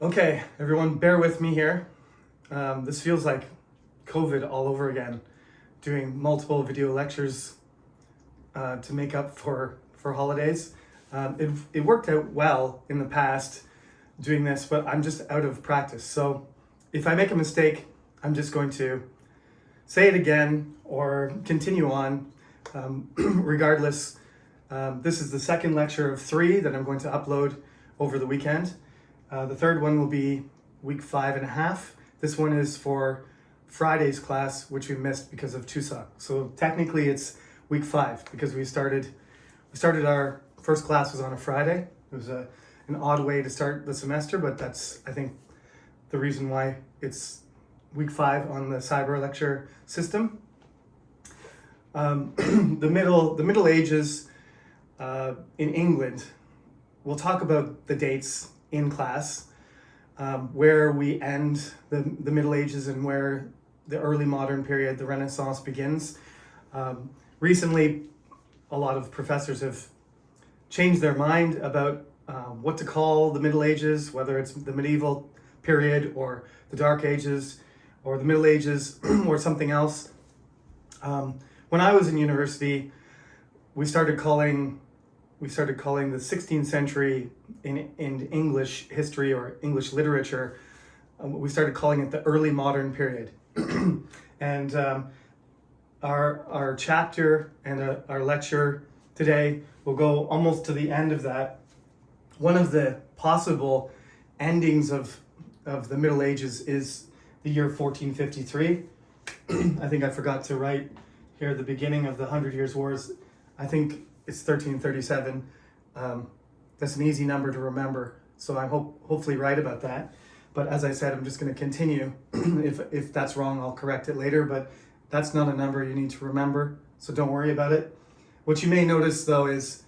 Okay, everyone, bear with me here. This feels like COVID all over again, doing multiple video lectures to make up for holidays. It worked out well in the past doing this, but I'm just out of practice. So if I make a mistake, I'm just going to say it again or continue on. Regardless, this is the second lecture of 3 that I'm going to upload over the weekend. The third one will be week 5.5. This one is for Friday's class, which we missed because of Chuseok. So technically it's week 5 because we started our first class was on a Friday. It was an odd way to start the semester, but that's, I think, the reason why it's week 5 on the cyber lecture system. The Middle Ages in England. We'll talk about the dates in class, where we end the Middle Ages and where the early modern period, the Renaissance, begins. Recently, a lot of professors have changed their mind about what to call the Middle Ages, whether it's the medieval period or the Dark Ages or the Middle Ages or something else. When I was in university, we started calling the 16th century in English history or English literature, we started calling it the early modern period. And our chapter and our lecture today will go almost to the end of that. One of the possible endings of the Middle Ages is the year 1453. I think I forgot to write here the beginning of the 100 Years' Wars. I think it's 1337. That's an easy number to remember, so I'm hopefully right about that. But as I said, I'm just going to continue. If that's wrong, I'll correct it later, but that's not a number you need to remember, so don't worry about it. What you may notice, though, is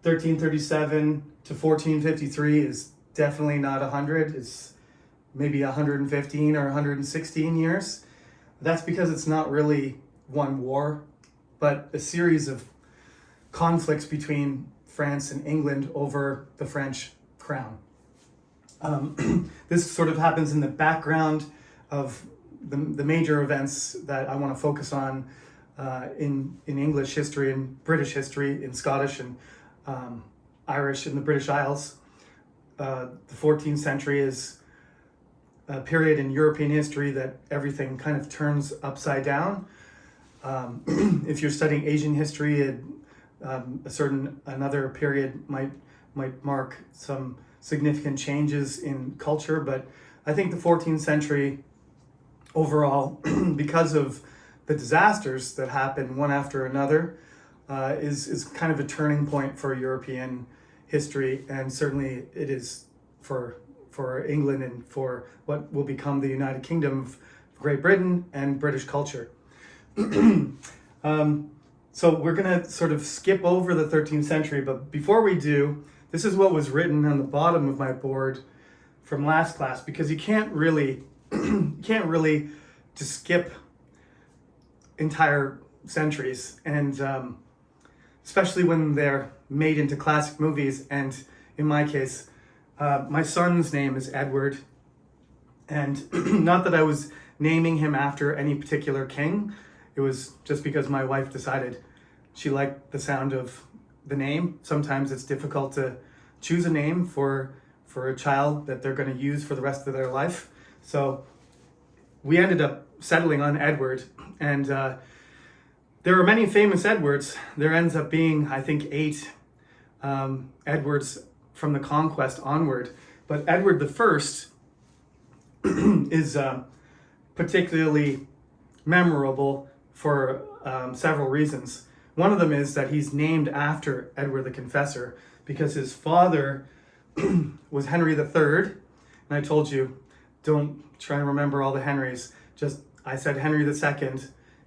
1337 to 1453 is definitely not 100. It's maybe 115 or 116 years. That's because it's not really one war, but a series of conflicts between France and England over the French crown. This sort of happens in the background of the major events that I want to focus on in English history and British history, in Scottish and Irish and the British Isles. The 14th century is a period in European history that everything kind of turns upside down. If you're studying Asian history, another period might mark some significant changes in culture, but I think the 14th century overall, because of the disasters that happen one after another, is kind of a turning point for European history, and certainly it is for England and for what will become the United Kingdom of Great Britain and British culture. So we're going to sort of skip over the 13th century, but before we do, this is what was written on the bottom of my board from last class, because you can't really just skip entire centuries, and especially when they're made into classic movies. And in my case, my son's name is Edward, and not that I was naming him after any particular king. It was just because my wife decided she liked the sound of the name. Sometimes it's difficult to choose a name for a child that they're going to use for the rest of their life. So we ended up settling on Edward, and there are many famous Edwards. There ends up being, I think, 8 Edwards from the conquest onward. But Edward the First is particularly memorable for several reasons. One of them is that he's named after Edward the Confessor because his father was Henry III. And I told you, don't try and remember all the Henrys. I said Henry II.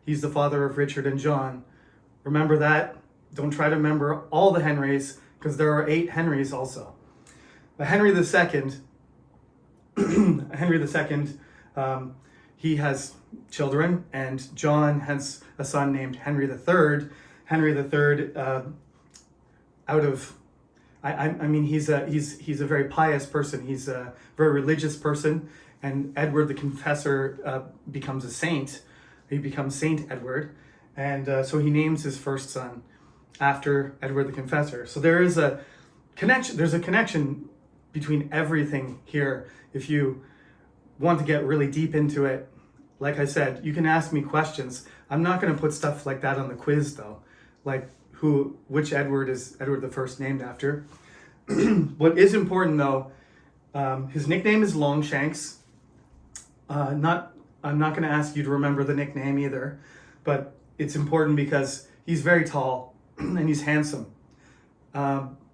He's the father of Richard and John. Remember that. Don't try to remember all the Henrys, because there are 8 Henrys also. But Henry II, he has children, and John has a son named Henry III. Henry III, out of I mean, he's a very pious person. He's a very religious person, and Edward the Confessor becomes a saint. He becomes Saint Edward, and so he names his first son after Edward the Confessor. So there is a connection. There's a connection between everything here. If you want to get really deep into it, like I said, you can ask me questions. I'm not going to put stuff like that on the quiz, though, like which Edward is Edward the First named after. What is important, though, his nickname is Longshanks. I'm not going to ask you to remember the nickname either, but it's important because he's very tall and he's handsome.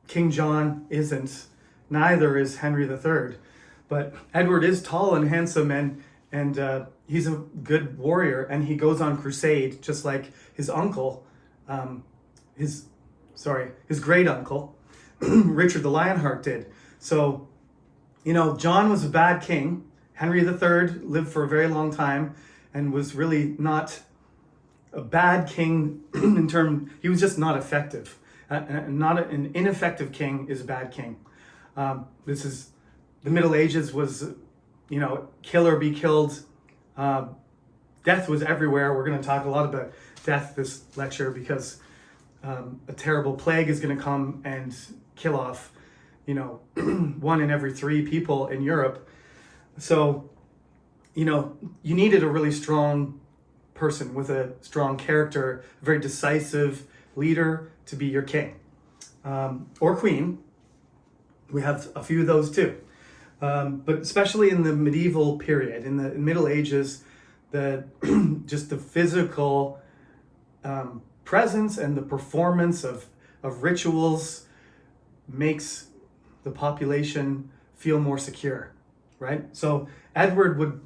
King John isn't. Neither is Henry III. But Edward is tall and handsome, and he's a good warrior, and he goes on crusade just like his uncle, his great uncle, Richard the Lionheart did. So, John was a bad king. Henry III lived for a very long time and was really not a bad king he was just not effective. An ineffective king is a bad king. The Middle Ages was, kill or be killed. Death was everywhere. We're going to talk a lot about death this lecture because a terrible plague is going to come and kill off, 1 in every 3 people in Europe. So, you needed a really strong person with a strong character, a very decisive leader to be your king or queen. We have a few of those too. But especially in the medieval period, in the Middle Ages, just the physical presence and the performance of rituals makes the population feel more secure, right? So Edward would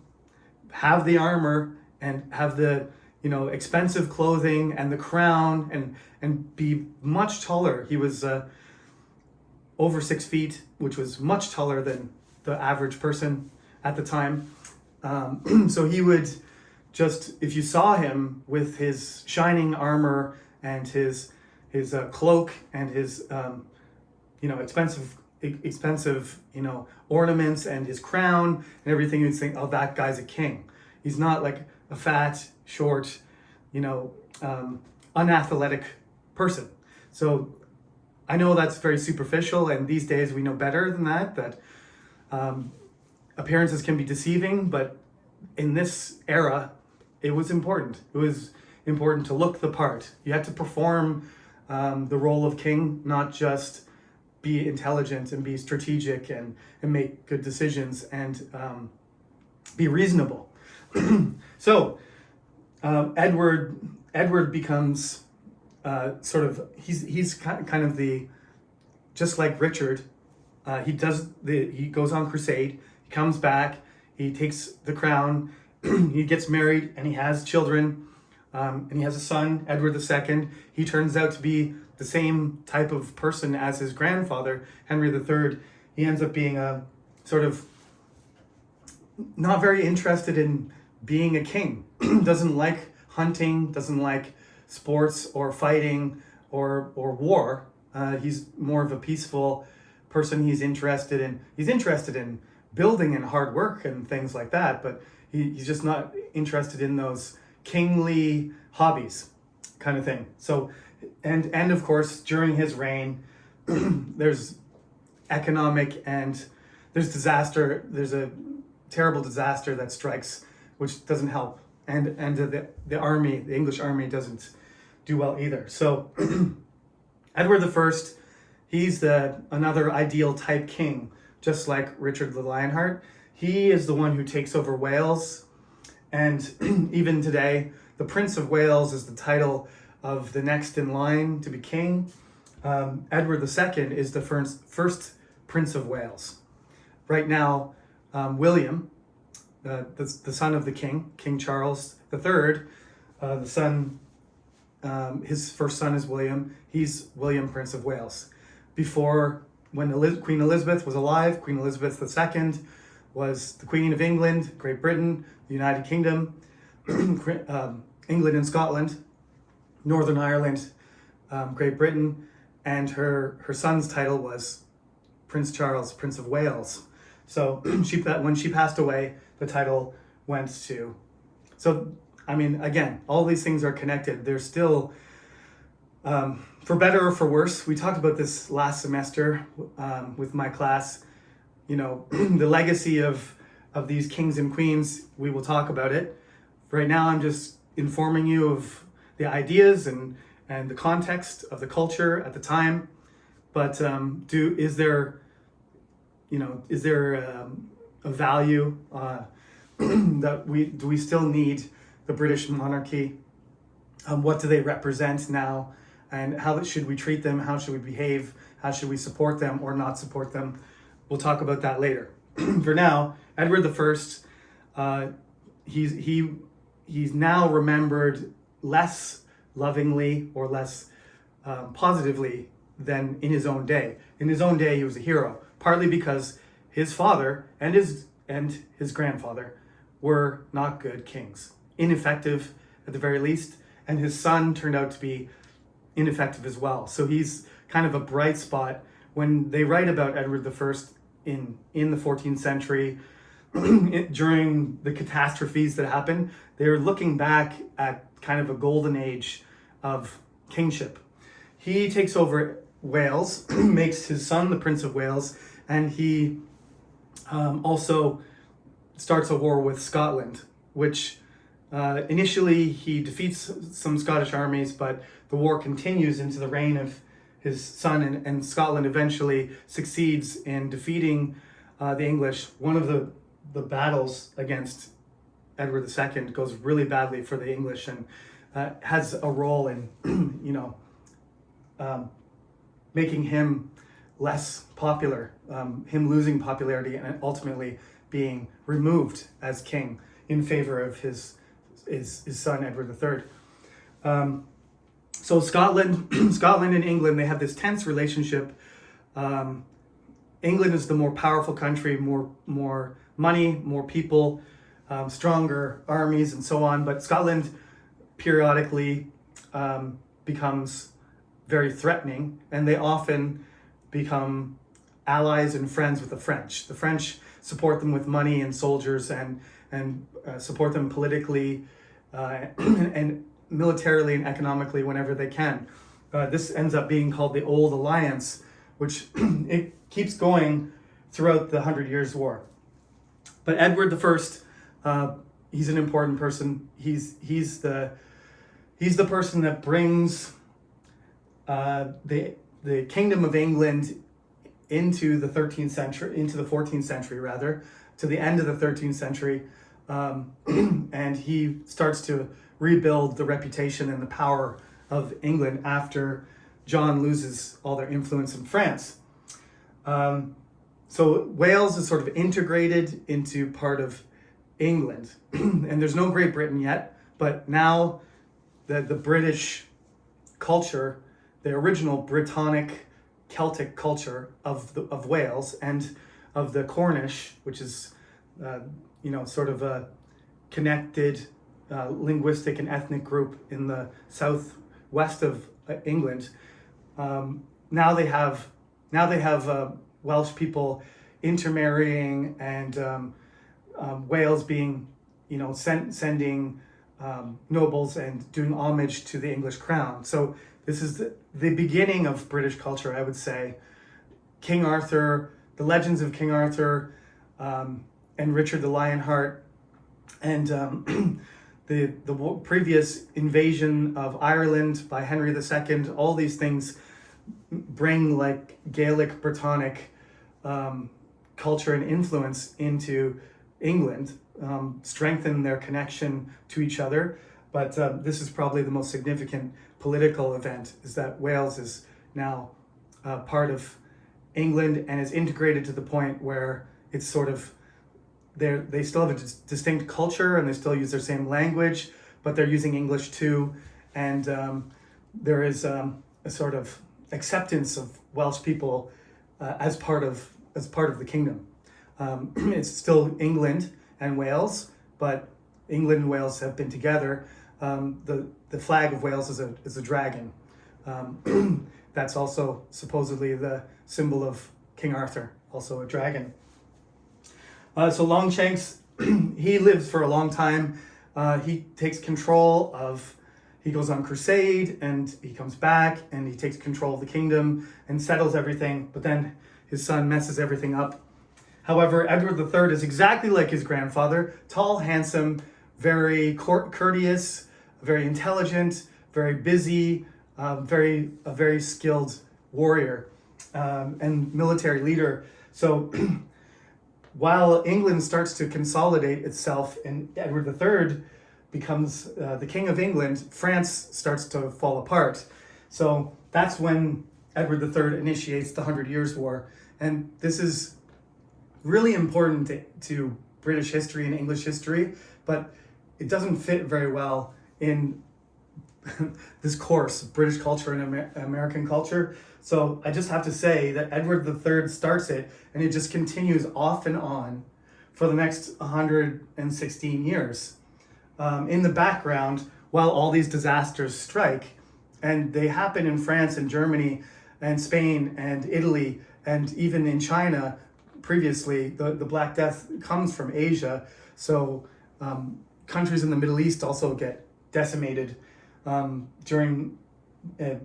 have the armor and have the expensive clothing and the crown and be much taller. He was over 6 feet, which was much taller than the average person at the time. So he would just, if you saw him with his shining armor and his cloak and his expensive ornaments and his crown and everything, you'd think, oh, that guy's a king. He's not like a fat, short, unathletic person. So I know that's very superficial, and these days we know better than that appearances can be deceiving, but in this era, it was important. It was important to look the part. You had to perform the role of king, not just be intelligent and be strategic and make good decisions and be reasonable. So Edward becomes he's kind of the, just like Richard, he goes on crusade, he comes back, he takes the crown, he gets married, and he has children, and he has a son, Edward II. He turns out to be the same type of person as his grandfather, Henry III. He ends up being a sort of not very interested in being a king, doesn't like hunting, doesn't like sports or fighting or war. He's more of a peaceful person. He's interested in building and hard work and things like that, but he's just not interested in those kingly hobbies kind of thing. So, and of course, during his reign, there's economic and there's disaster. There's a terrible disaster that strikes, which doesn't help. And the army, the English army, doesn't do well either. So Edward I, he's another ideal type king, just like Richard the Lionheart. He is the one who takes over Wales. And even today, the Prince of Wales is the title of the next in line to be king. Edward II is the first Prince of Wales. Right now, William, the son of the king, King Charles III, his first son is William. He's William, Prince of Wales. Before, when Queen Elizabeth was alive, Queen Elizabeth II was the Queen of England, Great Britain, the United Kingdom, England and Scotland, Northern Ireland, Great Britain, and her son's title was Prince Charles, Prince of Wales. So when she passed away, the title went to. So I mean, again, all these things are connected. They're still, for better or for worse. We talked about this last semester with my class. You know, the legacy of these kings and queens. We will talk about it. Right now, I'm just informing you of the ideas and the context of the culture at the time. But is there a value that do we still need the British monarchy? What do they represent now, and how should we treat them? How should we behave? How should we support them or not support them? We'll talk about that later. For now, Edward I, he's now remembered less lovingly or less positively than in his own day. In his own day, he was a hero, partly because his father and his grandfather were not good kings, ineffective at the very least, and his son turned out to be ineffective as well. So he's kind of a bright spot. When they write about Edward I in the 14th century, during the catastrophes that happened, they're looking back at kind of a golden age of kingship. He takes over Wales, makes his son the Prince of Wales, and he also starts a war with Scotland, which initially he defeats some Scottish armies, but the war continues into the reign of his son, and Scotland eventually succeeds in defeating the English. One of the battles against Edward II goes really badly for the English, and has a role in making him less popular, him losing popularity, and ultimately being removed as king in favor of his son Edward III. So Scotland and England, they have this tense relationship. England is the more powerful country, more money, more people, stronger armies, and so on. But Scotland periodically becomes very threatening, and they often become allies and friends with the French. The French support them with money and soldiers, and support them politically and militarily and economically whenever they can. This ends up being called the Old Alliance, which it keeps going throughout the 100 Years' War. But Edward I, he's an important person. He's the person that brings the Kingdom of England into the 13th century, into the 14th century rather, to the end of the 13th century, and he starts to rebuild the reputation and the power of England after John loses all their influence in France. So Wales is sort of integrated into part of England, and there's no Great Britain yet, but now the British culture, the original Brittonic Celtic culture of Wales and of the Cornish, which is sort of a connected linguistic and ethnic group in the southwest of England. Now they have Welsh people intermarrying, and Wales being sending nobles and doing homage to the English crown. So this is the beginning of British culture, I would say. King Arthur, the legends of King Arthur, and Richard the Lionheart, and the previous invasion of Ireland by Henry II. All these things bring like Gaelic, Brittonic culture and influence into England, strengthen their connection to each other. But this is probably the most significant political event, is that Wales is now part of England and is integrated to the point where it's sort of, they still have a distinct culture and they still use their same language, but they're using English too. And there is a sort of acceptance of Welsh people as part of the kingdom. It's still England and Wales, but England and Wales have been together. The flag of Wales is a dragon. That's also supposedly the symbol of King Arthur, also a dragon. So Longshanks, he lives for a long time. He takes control of, he goes on crusade and he comes back and he takes control of the kingdom and settles everything, but then his son messes everything up. However, Edward III is exactly like his grandfather, tall, handsome, very courteous, very intelligent, very busy, a very skilled warrior and military leader. So while England starts to consolidate itself and Edward III becomes the King of England, France starts to fall apart. So that's when Edward III initiates the 100 Years' War. And this is really important to British history and English history, but it doesn't fit very well in this course, British culture and American culture. So I just have to say that Edward III starts it, and it just continues off and on for the next 116 years. In the background, while all these disasters strike, and they happen in France and Germany and Spain and Italy and even in China previously, the Black Death comes from Asia. So countries in the Middle East also get decimated during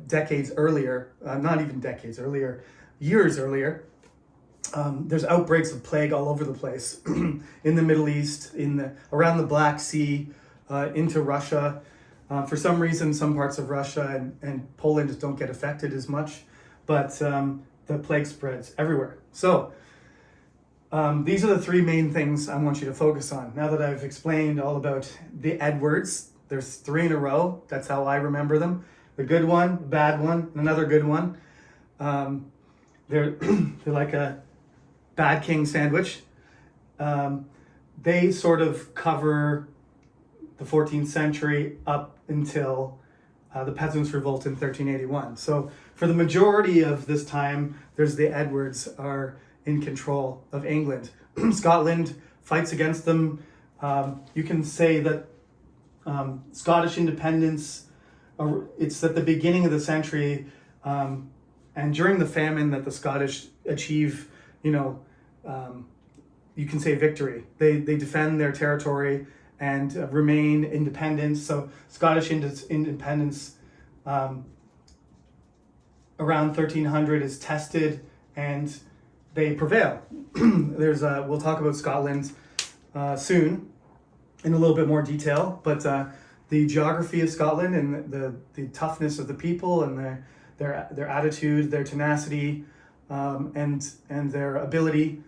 decades earlier, not even decades earlier, years earlier. There's outbreaks of plague all over the place in the Middle East, around the Black Sea, into Russia. For some reason, some parts of Russia and Poland don't get affected as much, but the plague spreads everywhere. So these are the three main things I want you to focus on. Now that I've explained all about the Edwards, there's three in a row. That's how I remember them. The good one, the bad one, and another good one. They're like a bad king sandwich. They sort of cover the 14th century up until the Peasants' Revolt in 1381. So for the majority of this time, there's the Edwards are in control of England. Scotland fights against them. You can say that Scottish independence, it's at the beginning of the century, and during the famine that the Scottish achieve, you can say victory. They defend their territory and remain independent. So Scottish independence around 1300 is tested and they prevail. We'll talk about Scotland soon in a little bit more detail, but the geography of Scotland and the toughness of the people and their attitude, their tenacity, and their ability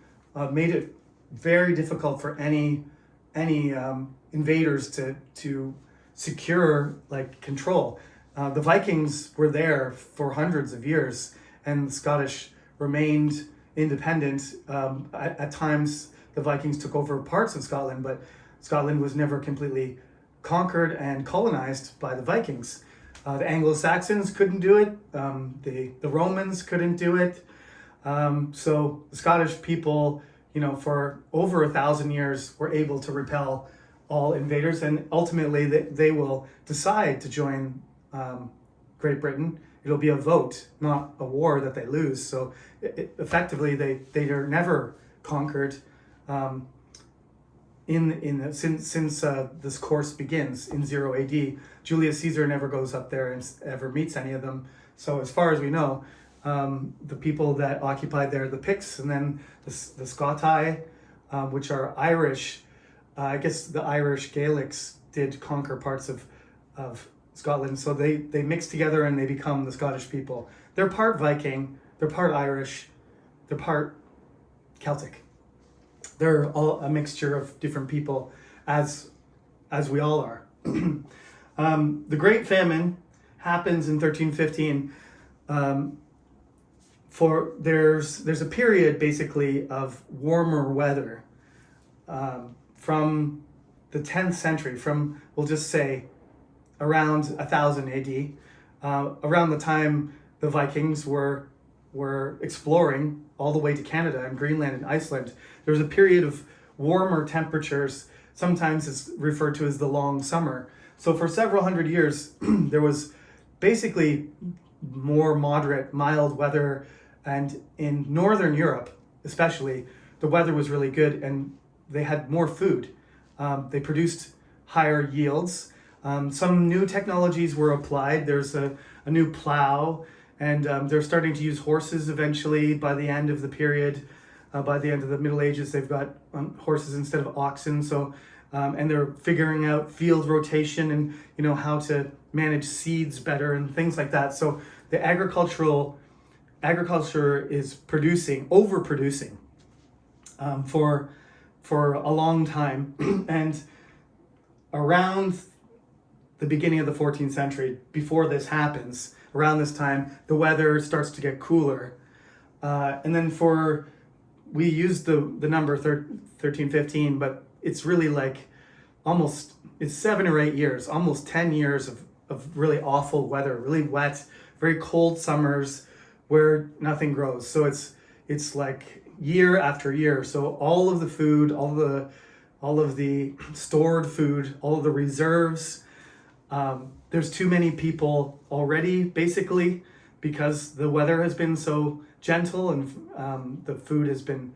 made it very difficult for any invaders to secure control. The Vikings were there for hundreds of years, and the Scottish remained independent. At times, the Vikings took over parts of Scotland, but Scotland was never completely conquered and colonized by the Vikings. The Anglo-Saxons couldn't do it. The Romans couldn't do it. So the Scottish people, for over 1,000 years, were able to repel all invaders, and ultimately they will decide to join Great Britain. It'll be a vote, not a war that they lose. So effectively, they are never conquered since this course begins in 0 AD. Julius Caesar never goes up there and ever meets any of them. So as far as we know, the people that occupied there, the Picts, and then the Scotai, which are Irish. I guess the Irish Gaelics did conquer parts of Scotland, so they mix together and they become the Scottish people. They're part Viking, they're part Irish, they're part Celtic. They're all a mixture of different people, as we all are. The Great Famine happens in 1315. There's a period basically of warmer weather from the 10th century, from, we'll just say, around 1000 AD, around the time the Vikings were exploring all the way to Canada and Greenland and Iceland. There was a period of warmer temperatures. Sometimes it's referred to as the long summer. So for several hundred years, there was basically more moderate, mild weather. And in Northern Europe, especially, the weather was really good and they had more food. They produced higher yields. Some new technologies were applied. There's a new plow, and they're starting to use horses eventually by the end of the period. By the end of the Middle Ages, they've got horses instead of oxen. So, and they're figuring out field rotation and how to manage seeds better and things like that. So the agriculture is overproducing for a long time, and around the beginning of the 14th century, before this happens, around this time, the weather starts to get cooler, and then we use the number 1315, but it's really like it's 7 or 8 years, almost 10 years of really awful weather, really wet, very cold summers where nothing grows. So it's like year after year. So all of the food, all of the stored food, all of the reserves, there's too many people already, basically, because the weather has been so gentle and the food has been,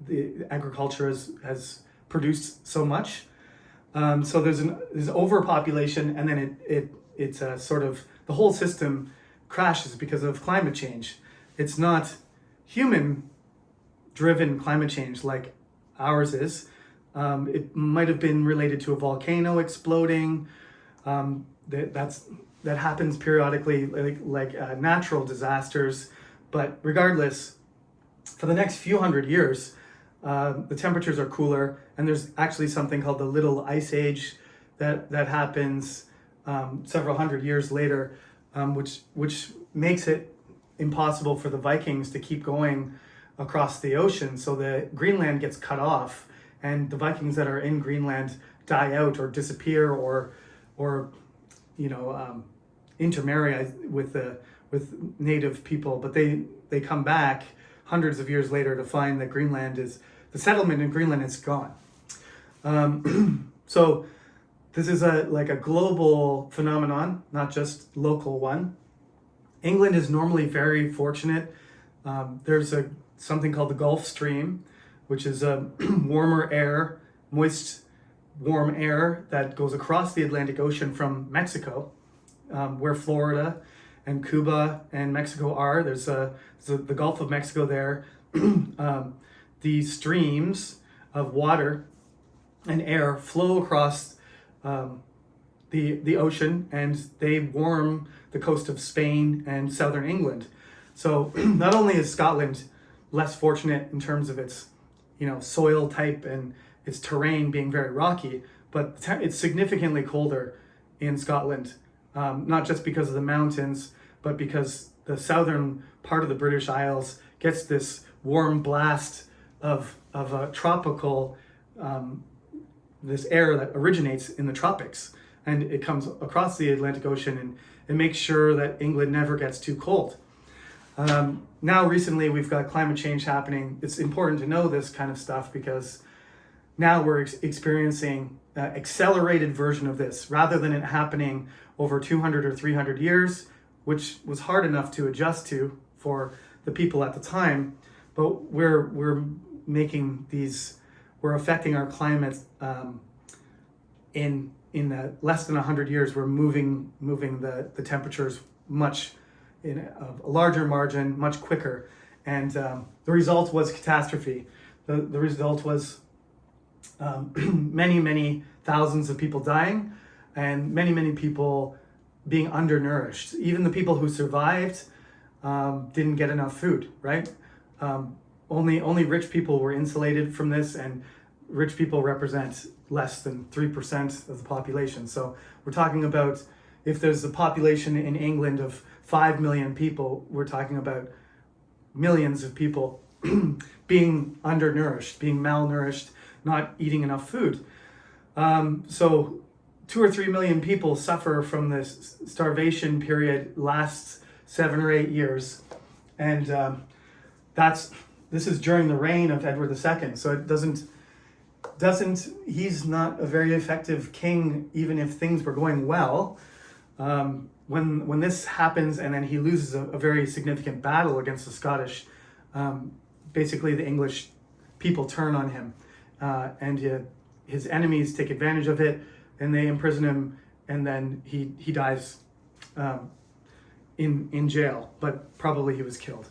the agriculture has produced so much. So there's overpopulation, and then it's sort of the whole system crashes because of climate change. It's not human-driven climate change like ours is. It might have been related to a volcano exploding. That happens periodically, like natural disasters. But regardless, for the next few hundred years, the temperatures are cooler, and there's actually something called the Little Ice Age that happens several hundred years later, which makes it impossible for the Vikings to keep going across the ocean. So the Greenland gets cut off, and the Vikings that are in Greenland die out or disappear or intermarry with native people. But they come back hundreds of years later to find that the settlement in Greenland is gone. So this is a global phenomenon, not just local one. England is normally very fortunate. There's something called the Gulf Stream, which is a moist, warm air that goes across the Atlantic Ocean from Mexico, where Florida and Cuba and Mexico are. There's the Gulf of Mexico there. The streams of water and air flow across the ocean, and they warm the coast of Spain and southern England. So not only is Scotland less fortunate in terms of its soil type and its terrain being very rocky, but it's significantly colder in Scotland, not just because of the mountains, but because the southern part of the British Isles gets this warm blast of a tropical, this air that originates in the tropics, and it comes across the Atlantic Ocean and it makes sure that England never gets too cold. Now recently we've got climate change happening. It's important to know this kind of stuff because now we're experiencing an accelerated version of this rather than it happening over 200 or 300 years, which was hard enough to adjust to for the people at the time. But we're affecting our climate in less than 100 years. We're moving the temperatures much in a larger margin, much quicker, and the result was catastrophe. The result was many thousands of people dying, and many people being undernourished. Even the people who survived didn't get enough food. Right? Only rich people were insulated from this, and rich people represent less than 3% of the population. So we're talking about, if there's a population in England of 5 million people, we're talking about millions of people being undernourished, being malnourished, not eating enough food. So 2 or 3 million people suffer from this starvation period, lasts 7 or 8 years. And this is during the reign of Edward II. So it he's not a very effective king, even if things were going well. when this happens, and then he loses a very significant battle against the Scottish, basically the English people turn on him, and his enemies take advantage of it, and they imprison him, and then he dies in jail, but probably he was killed.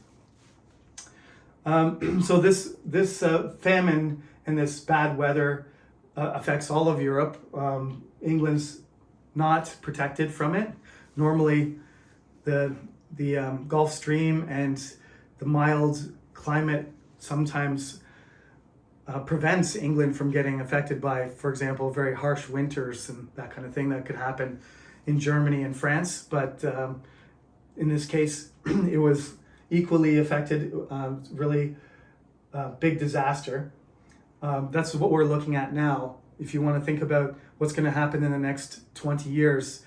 So this famine and this bad weather affects all of Europe. England's not protected from it. Normally, the Gulf Stream and the mild climate sometimes prevents England from getting affected by, for example, very harsh winters and that kind of thing that could happen in Germany and France. But in this case, it was equally affected, really big disaster. That's what we're looking at now. If you want to think about what's going to happen in the next 20 years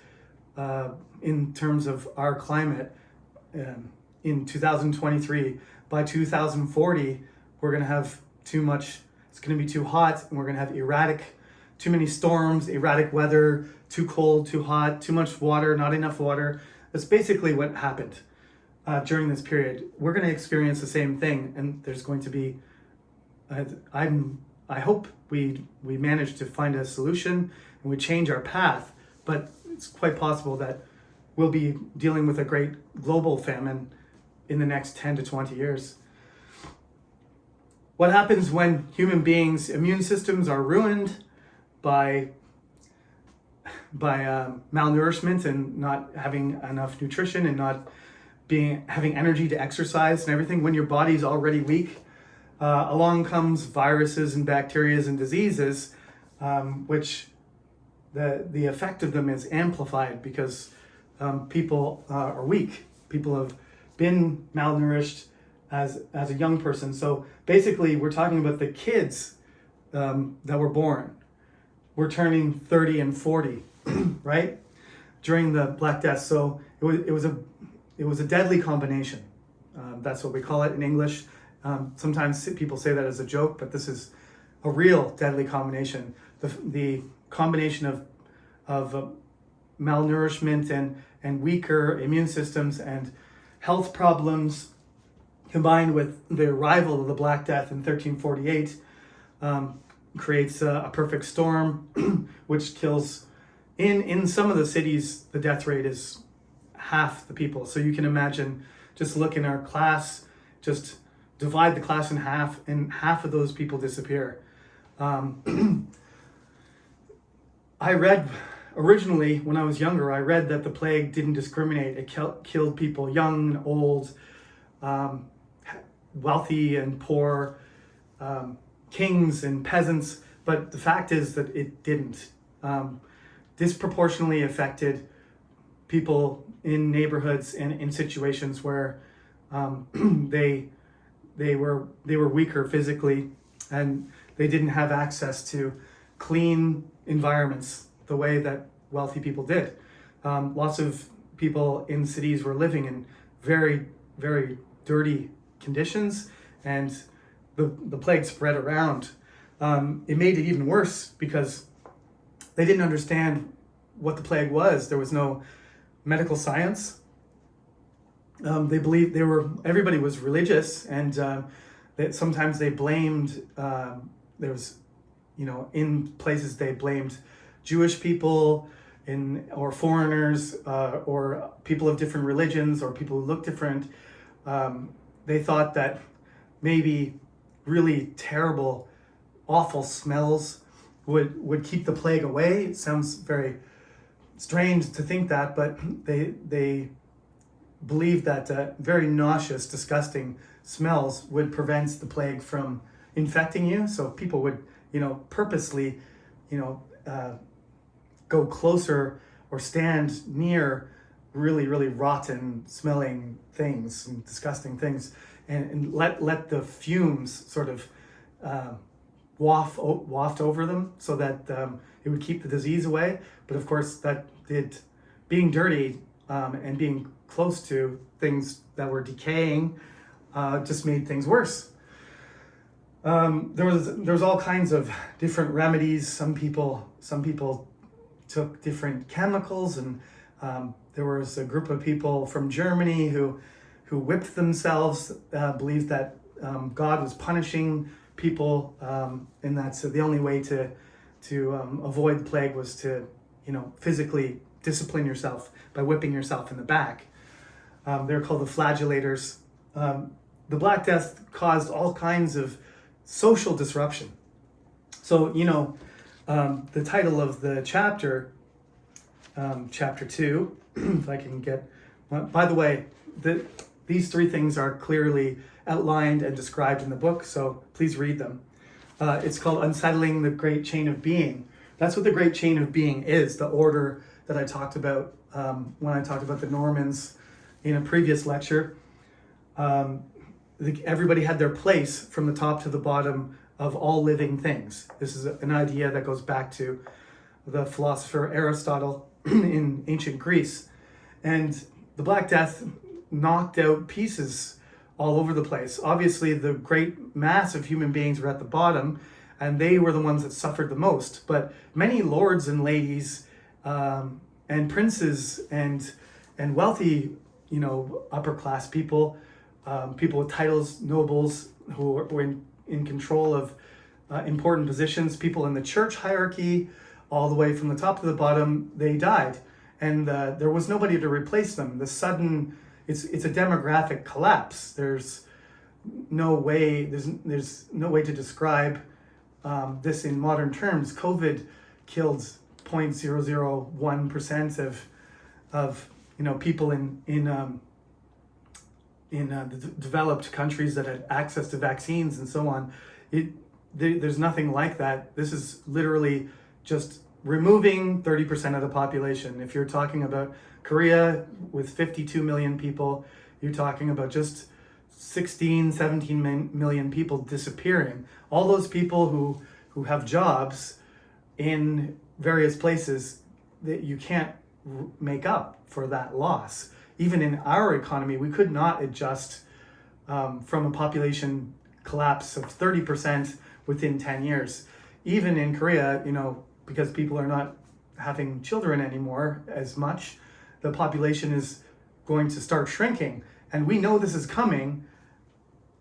in terms of our climate, in 2023, by 2040, we're going to have too much, it's going to be too hot, and we're going to have too many storms, erratic weather, too cold, too hot, too much water, not enough water. That's basically what happened during this period. We're going to experience the same thing, and there's going to be, I hope we manage to find a solution and we change our path, but it's quite possible that we'll be dealing with a great global famine in the next 10 to 20 years. What happens when human beings' immune systems are ruined by malnourishment and not having enough nutrition and not having energy to exercise and everything? When your body's already weak, along comes viruses and bacteria and diseases, which the effect of them is amplified because people are weak. People have been malnourished as a young person. So basically, we're talking about the kids that were born. We're turning 30 and 40, right, during the Black Death. So it was a deadly combination. That's what we call it in English. Sometimes people say that as a joke, but this is a real deadly combination. The combination of malnourishment and weaker immune systems and health problems, combined with the arrival of the Black Death in 1348, creates a perfect storm, which kills. In some of the cities, the death rate is half the people. So you can imagine, just look in our class, just divide the class in half, and half of those people disappear. I read, originally, when I was younger, I read that the plague didn't discriminate. It killed people young and old, wealthy and poor, kings and peasants, but the fact is that it didn't. Disproportionately affected people in neighborhoods and in situations where they were weaker physically, and they didn't have access to clean environments the way that wealthy people did. Lots of people in cities were living in very, very dirty conditions, and the plague spread around. It made it even worse because they didn't understand what the plague was. There was no medical science. They believed everybody was religious, and that sometimes they blamed, there was, in places they blamed Jewish people or foreigners, or people of different religions, or people who looked different. They thought that maybe really terrible, awful smells would keep the plague away. It sounds very strange to think that, but they believed that very nauseous, disgusting smells would prevent the plague from infecting you. So people would, purposely, go closer or stand near really, really rotten smelling things and disgusting things, and let the fumes sort of waft over them, so that it would keep the disease away. But of course, being dirty and being close to things that were decaying just made things worse. There was all kinds of different remedies. Some people took different chemicals and there was a group of people from Germany who whipped themselves, believed that God was punishing people, and that's the only way to avoid the plague was to, physically discipline yourself by whipping yourself in the back. They're called the flagellators. The Black Death caused all kinds of social disruption. So, the title of the chapter, chapter 2, if I can get, by the way, these three things are clearly outlined and described in the book, so please read them. It's called Unsettling the Great Chain of Being. That's what the Great Chain of Being is, the order that I talked about when I talked about the Normans in a previous lecture. Everybody had their place from the top to the bottom of all living things. This is an idea that goes back to the philosopher Aristotle in ancient Greece. And the Black Death knocked out pieces all over the place. Obviously, the great mass of human beings were at the bottom, and they were the ones that suffered the most. But many lords and ladies and princes and wealthy, upper class people, people with titles, nobles who were in control of important positions, people in the church hierarchy, all the way from the top to the bottom, they died. And there was nobody to replace them. The sudden, it's a demographic collapse. There's no way to describe this in modern terms. COVID killed 0.001% of people in the developed countries that had access to vaccines and so on. There's nothing like that. This is literally just removing 30% of the population. If you're talking about Korea with 52 million people, you're talking about just 17 million people disappearing. All those people who have jobs in various places, that you can't make up for that loss. Even in our economy, we could not adjust from a population collapse of 30% within 10 years. Even in Korea, because people are not having children anymore as much, the population is going to start shrinking. And we know this is coming,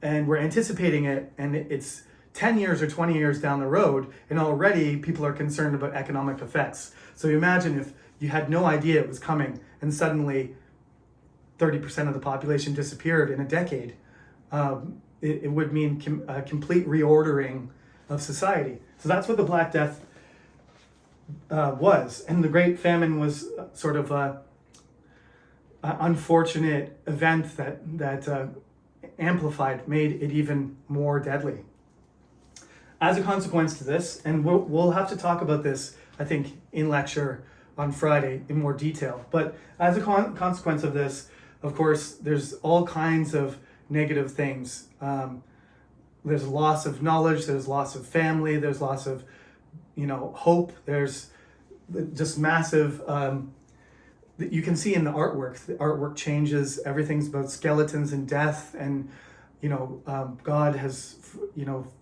and we're anticipating it, and it's 10 years or 20 years down the road, and already people are concerned about economic effects. So you imagine if you had no idea it was coming, and suddenly 30% of the population disappeared in a decade. It would mean a complete reordering of society. So that's what the Black Death was. And the Great Famine was sort of an unfortunate event that made it even more deadly. As a consequence to this, and we'll have to talk about this, I think, in lecture on Friday in more detail, but as a consequence of this, of course, there's all kinds of negative things. There's loss of knowledge, there's loss of family, there's loss of, hope, there's just massive, you can see in the artwork changes, everything's about skeletons and death, and, God has,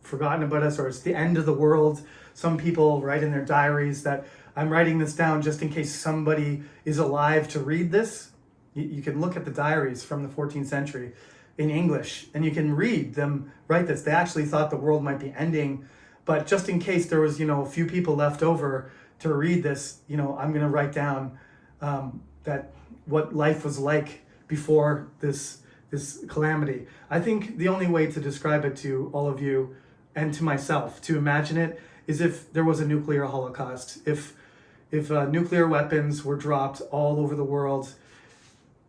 forgotten about us, or it's the end of the world. Some people write in their diaries that I'm writing this down just in case somebody is alive to read this. You can look at the diaries from the 14th century in English, and you can read them write this. They actually thought the world might be ending, but just in case there was, a few people left over to read this, I'm going to write down that what life was like before this calamity. I think the only way to describe it to all of you and to myself, to imagine it, is if there was a nuclear holocaust. If nuclear weapons were dropped all over the world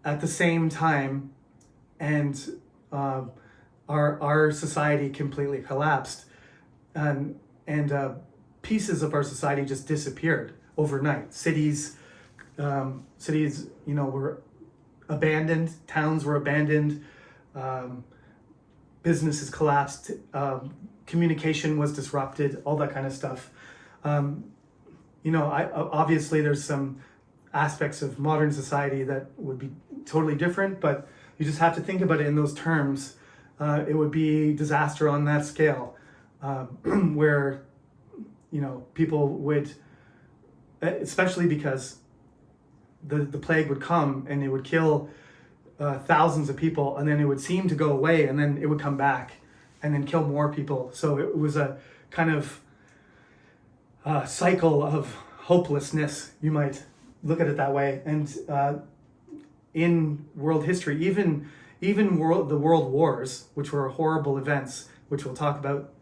at the same time, and our society completely collapsed, and pieces of our society just disappeared overnight. Cities, were abandoned. Towns were abandoned. Businesses collapsed. Communication was disrupted. All that kind of stuff. Obviously there's some aspects of modern society that would be totally different, but you just have to think about it in those terms. It would be disaster on that scale, where, people would, especially because the plague would come and it would kill thousands of people, and then it would seem to go away, and then it would come back and then kill more people. So it was a kind of cycle of hopelessness, you might look at it that way. And in world history, even the world wars, which were horrible events, which we'll talk about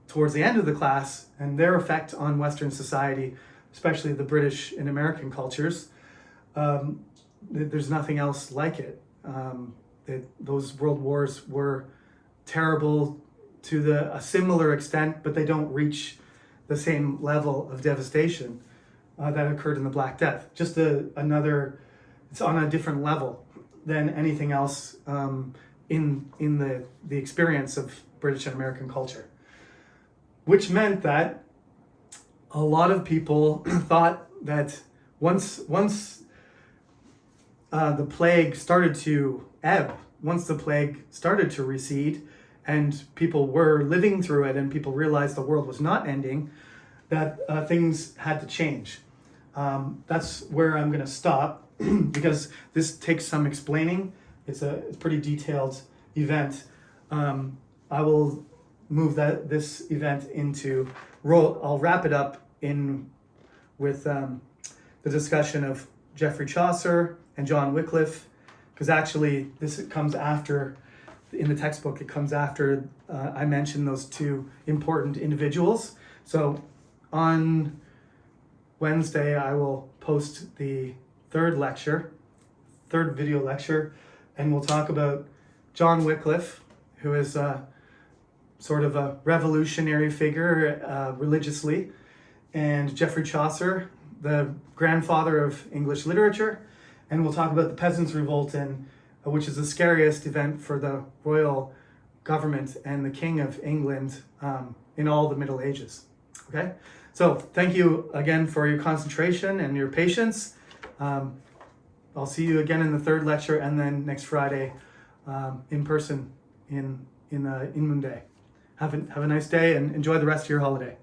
towards the end of the class, and their effect on Western society, especially the British and American cultures, there's nothing else like it. Those world wars were terrible to a similar extent, but they don't reach the same level of devastation that occurred in the Black Death. Just another, it's on a different level than anything else in the experience of British and American culture. Which meant that a lot of people thought that once the plague started to ebb, once the plague started to recede, and people were living through it, and people realized the world was not ending, that things had to change. That's where I'm going to stop because this takes some explaining. It's a pretty detailed event. I will move this event into I'll wrap it up with the discussion of Geoffrey Chaucer and John Wycliffe, because actually this comes after, in the textbook, it comes after I mentioned those two important individuals. So on Wednesday, I will post the third video lecture, and we'll talk about John Wycliffe, who is sort of a revolutionary figure religiously, and Geoffrey Chaucer, the grandfather of English literature. And we'll talk about the Peasants' Revolt, which is the scariest event for the royal government and the King of England in all the Middle Ages. Okay? So thank you again for your concentration and your patience. I'll see you again in the third lecture, and then next Friday in person in Monday. Have a nice day and enjoy the rest of your holiday.